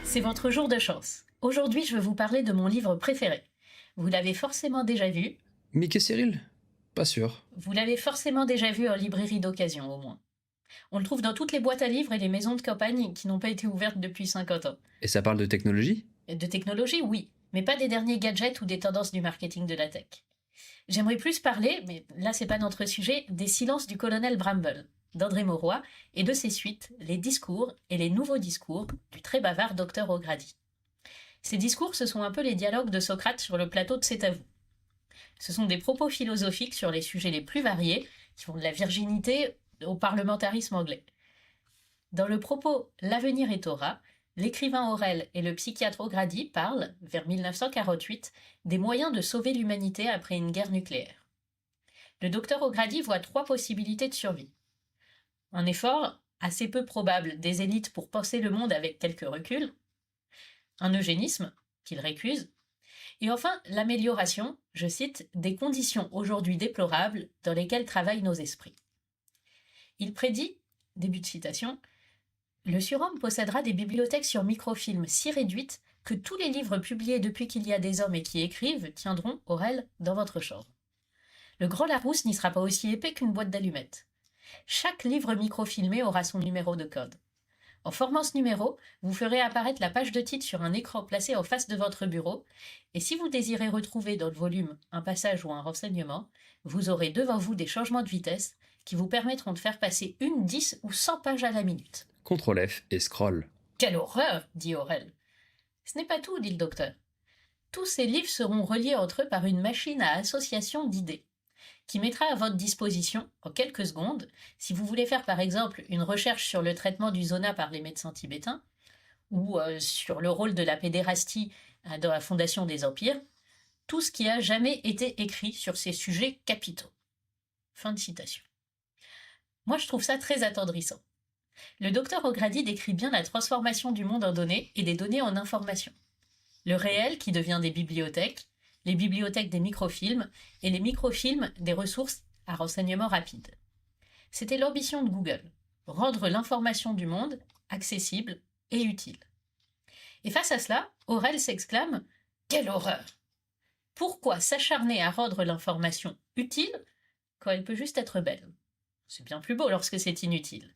C'est votre jour de chance. Aujourd'hui, je vais vous parler de mon livre préféré. Vous l'avez forcément déjà vu. Mickey Cyril ? Pas sûr. Vous l'avez forcément déjà vu en librairie d'occasion, au moins. On le trouve dans toutes les boîtes à livres et les maisons de campagne qui n'ont pas été ouvertes depuis 50 ans. Et ça parle de technologie ? De technologie, oui, mais pas des derniers gadgets ou des tendances du marketing de la tech. J'aimerais plus parler, mais là c'est pas notre sujet, des silences du colonel Bramble, d'André Mauroy, et de ses suites, les discours et les nouveaux discours du très bavard Dr O'Grady. Ces discours, ce sont un peu les dialogues de Socrate sur le plateau de C'est à vous. Ce sont des propos philosophiques sur les sujets les plus variés, qui vont de la virginité au parlementarisme anglais. Dans le propos « L'avenir est Torah », l'écrivain Aurel et le psychiatre O'Grady parlent, vers 1948, des moyens de sauver l'humanité après une guerre nucléaire. Le docteur O'Grady voit 3 possibilités de survie. Un effort, assez peu probable, des élites pour penser le monde avec quelques reculs, un eugénisme, qu'il récuse, et enfin l'amélioration, je cite, des conditions aujourd'hui déplorables dans lesquelles travaillent nos esprits. Il prédit, début de citation, « Le surhomme possédera des bibliothèques sur microfilm si réduites que tous les livres publiés depuis qu'il y a des hommes et qui écrivent tiendront, Aurel, dans votre chambre. Le grand Larousse n'y sera pas aussi épais qu'une boîte d'allumettes. Chaque livre microfilmé aura son numéro de code. En formant ce numéro, vous ferez apparaître la page de titre sur un écran placé en face de votre bureau, et si vous désirez retrouver dans le volume un passage ou un renseignement, vous aurez devant vous des changements de vitesse qui vous permettront de faire passer 1, 10 ou 100 pages à la minute. » CTRL F et scroll. « Quelle horreur !» dit Aurel. « Ce n'est pas tout, dit le docteur. Tous ces livres seront reliés entre eux par une machine à association d'idées, qui mettra à votre disposition, en quelques secondes, si vous voulez faire par exemple une recherche sur le traitement du zona par les médecins tibétains, ou sur le rôle de la pédérastie dans la fondation des empires, tout ce qui a jamais été écrit sur ces sujets capitaux. » Fin de citation. Moi, je trouve ça très attendrissant. Le docteur O'Grady décrit bien la transformation du monde en données et des données en informations. Le réel qui devient des bibliothèques, les bibliothèques des microfilms et les microfilms des ressources à renseignement rapide. C'était l'ambition de Google, rendre l'information du monde accessible et utile. Et face à cela, Aurel s'exclame « Quelle horreur ! Pourquoi s'acharner à rendre l'information utile quand elle peut juste être belle ? C'est bien plus beau lorsque c'est inutile.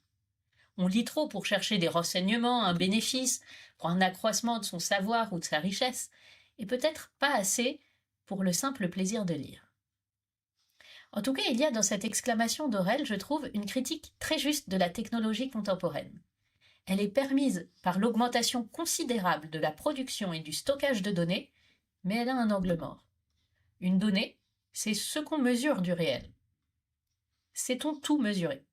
On lit trop pour chercher des renseignements, un bénéfice, pour un accroissement de son savoir ou de sa richesse, et peut-être pas assez pour le simple plaisir de lire. » En tout cas, il y a dans cette exclamation d'Aurel, je trouve, une critique très juste de la technologie contemporaine. Elle est permise par l'augmentation considérable de la production et du stockage de données, mais elle a un angle mort. Une donnée, c'est ce qu'on mesure du réel. Sait-on tout mesurer ?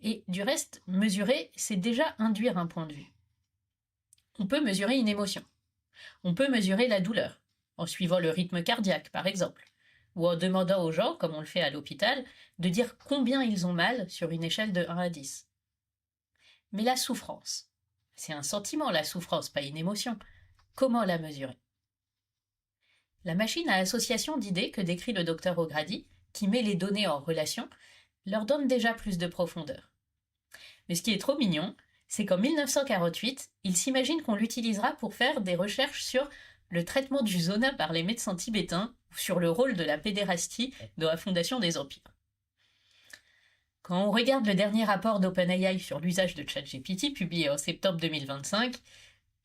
Et du reste, mesurer, c'est déjà induire un point de vue. On peut mesurer une émotion. On peut mesurer la douleur, en suivant le rythme cardiaque, par exemple, ou en demandant aux gens, comme on le fait à l'hôpital, de dire combien ils ont mal sur une échelle de 1 à 10. Mais la souffrance, c'est un sentiment, la souffrance, pas une émotion. Comment la mesurer ? La machine à association d'idées que décrit le docteur O'Grady, qui met les données en relation, leur donne déjà plus de profondeur. Mais ce qui est trop mignon, c'est qu'en 1948, il s'imagine qu'on l'utilisera pour faire des recherches sur le traitement du zona par les médecins tibétains ou sur le rôle de la pédérastie dans la fondation des empires. Quand on regarde le dernier rapport d'OpenAI sur l'usage de ChatGPT, publié en septembre 2025,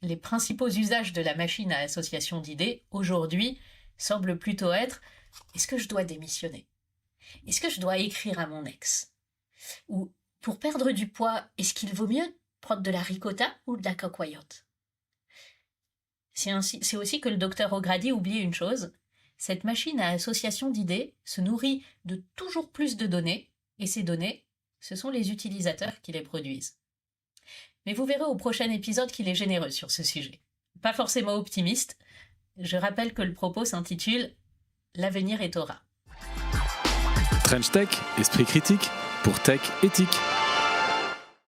les principaux usages de la machine à association d'idées, aujourd'hui, semblent plutôt être « Est-ce que je dois démissionner ? Est-ce que je dois écrire à mon ex ? Ou pour perdre du poids, est-ce qu'il vaut mieux prendre de la ricotta ou de la cocoyote ?» C'est aussi que le docteur O'Grady oublie une chose, cette machine à association d'idées se nourrit de toujours plus de données, et ces données, ce sont les utilisateurs qui les produisent. Mais vous verrez au prochain épisode qu'il est généreux sur ce sujet. Pas forcément optimiste, je rappelle que le propos s'intitule « L'avenir est Torah ». Trench Tech, esprit critique pour tech éthique.